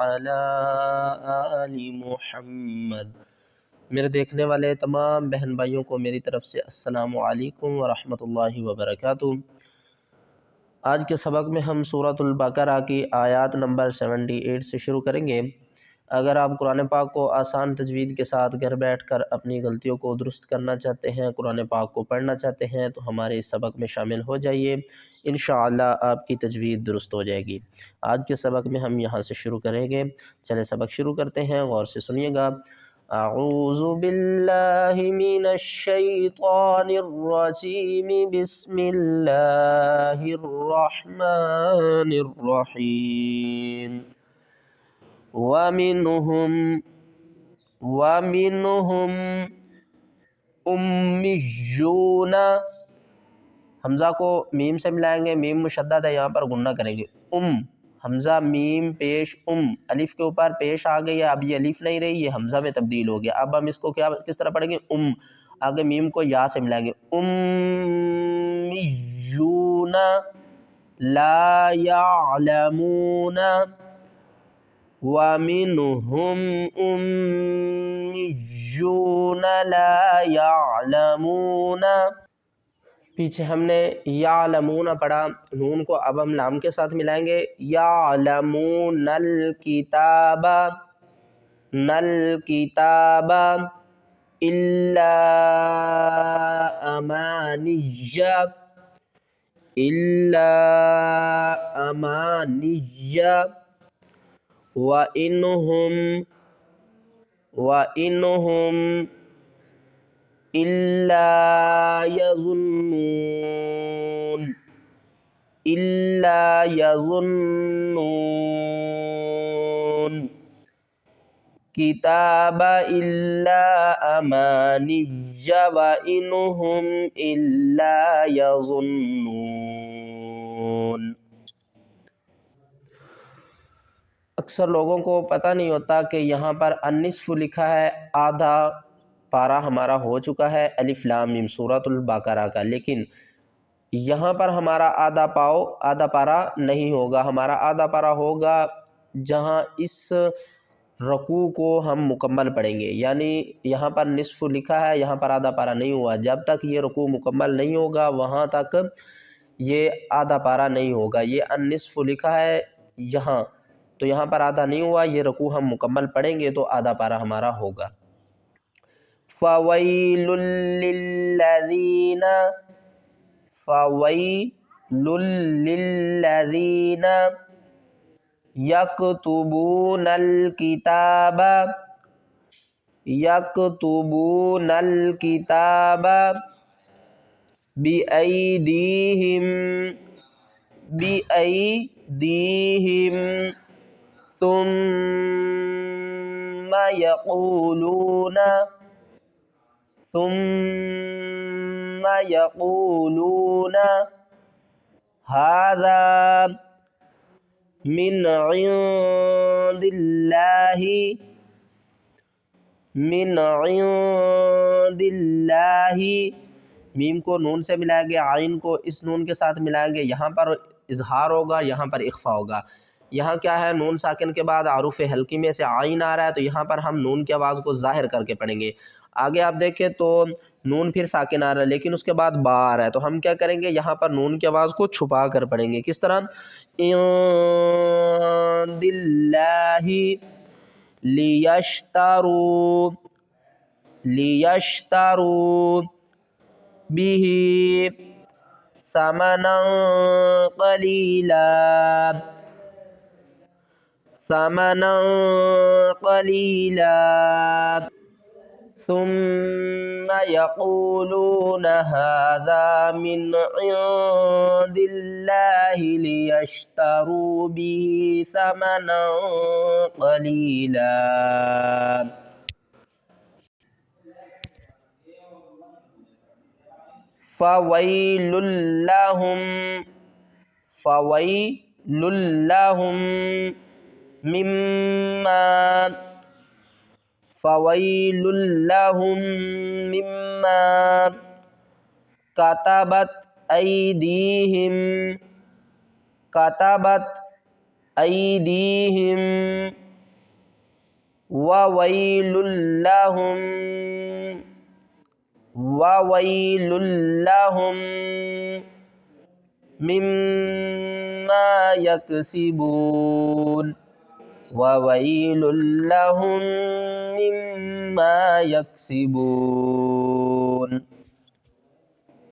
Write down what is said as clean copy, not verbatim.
وعلى آل محمد۔ میرے دیکھنے والے تمام بہن بھائیوں کو میری طرف سے السلام علیکم ورحمۃ اللہ وبرکاتہ۔ آج کے سبق میں ہم سورۃ البقرہ کی آیات نمبر 78 سے شروع کریں گے۔ اگر آپ قرآن پاک کو آسان تجوید کے ساتھ گھر بیٹھ کر اپنی غلطیوں کو درست کرنا چاہتے ہیں، قرآن پاک کو پڑھنا چاہتے ہیں تو ہمارے اس سبق میں شامل ہو جائیے، انشاءاللہ آپ کی تجوید درست ہو جائے گی۔ آج کے سبق میں ہم یہاں سے شروع کریں گے۔ چلیں سبق شروع کرتے ہیں، غور سے سنیے گا۔ اعوذ باللہ من الشیطان الرجیم، بسم اللہ الرحمن الرحیم۔ وَمِنْهُمْ أُمِّيُّونَ، حمزہ کو میم سے ملائیں گے، میم مشدد ہے، یہاں پر غنہ کریں گے۔ حمزہ میم پیش الف کے اوپر پیش آ گئی ہے، اب یہ الف نہیں رہی، یہ حمزہ میں تبدیل ہو گیا۔ اب ہم اس کو کس طرح پڑھیں گے؟ آگے میم کو یا سے ملائیں گے۔ أُمِّيُّونَ لا يعلمون، وَمِنْهُمْ أُمِّيُّونَ لا يعلمون۔ پیچھے ہم نے یعلمون پڑھا، نون کو اب ہم لام کے ساتھ ملائیں گے۔ یعلمون الکتاب، الکتاب الا امانی، الا امانی، وَإِنْهُمْ إِلَّا يَظُنُّونَ، إِلَّا يَظُنُّونَ كِتَابَ إِلَّا أَمَانِيَّ وَإِنْهُمْ إِلَّا يَظُنُّونَ۔ اکثر لوگوں کو پتہ نہیں ہوتا کہ یہاں پر النصف لکھا ہے، آدھا پارہ ہمارا ہو چکا ہے الف لام میم سورۃ البقرہ کا، لیکن یہاں پر ہمارا آدھا پارہ نہیں ہوگا۔ ہمارا آدھا پارہ ہوگا جہاں اس رکوع کو ہم مکمل پڑھیں گے، یعنی یہاں پر نصف لکھا ہے، یہاں پر آدھا پارہ نہیں ہوا، جب تک یہ رکوع مکمل نہیں ہوگا وہاں تک یہ آدھا پارہ نہیں ہوگا۔ یہ النصف لکھا ہے یہاں، تو یہاں پر آدھا نہیں ہوا، یہ رکوع ہم مکمل پڑھیں گے تو آدھا پارہ ہمارا ہوگا۔ فَوَيْلٌ لِّلَّذِينَ، فَوَيْلٌ لِّلَّذِينَ يَكْتُبُونَ الْكِتَابَ، يَكْتُبُونَ الْكِتَابَ بِأَيْدِيهِمْ، بِأَيْدِيهِمْ ثُمَّ يَقُولُونَ هَذَا مِنْ عِنْدِ اللَّهِ، مِنْ عِنْدِ اللَّهِ، میم کو نون سے ملائیں گے، عین کو اس نون کے ساتھ ملائیں گے، یہاں پر اظہار ہوگا، یہاں پر اخفا ہوگا۔ یہاں کیا ہے، نون ساکن کے بعد حروف حلقی میں سے عین آ رہا ہے، تو یہاں پر ہم نون کی آواز کو ظاہر کر کے پڑھیں گے۔ آگے آپ دیکھیں تو نون پھر ساکن آ رہا ہے، لیکن اس کے بعد با آ رہا ہے، تو ہم کیا کریں گے، یہاں پر نون کی آواز کو چھپا کر پڑھیں گے۔ کس طرح؟ عِنْدِ اللَّهِ لِيَشْتَرُوا بِهِ ثَمَنًا قَلِيلًا ثُمَّ يَقُولُونَ هَذَا مِنْ عِنْدِ اللَّهِ لِيَشْتَرُوا بِهِ ثَمَنًا قَلِيلًا۔ فَوَيْلٌ لَّهُمْ، فَوَيْلٌ لَّهُمْ مِمَّا، فَوَيْلٌ لَّهُم مِّمَّا كَتَبَتْ أَيْدِيهِمْ، كَتَبَتْ أَيْدِيهِمْ وویل لہم وویل لہم مما یکسبون وویل لہم مما یکسبون.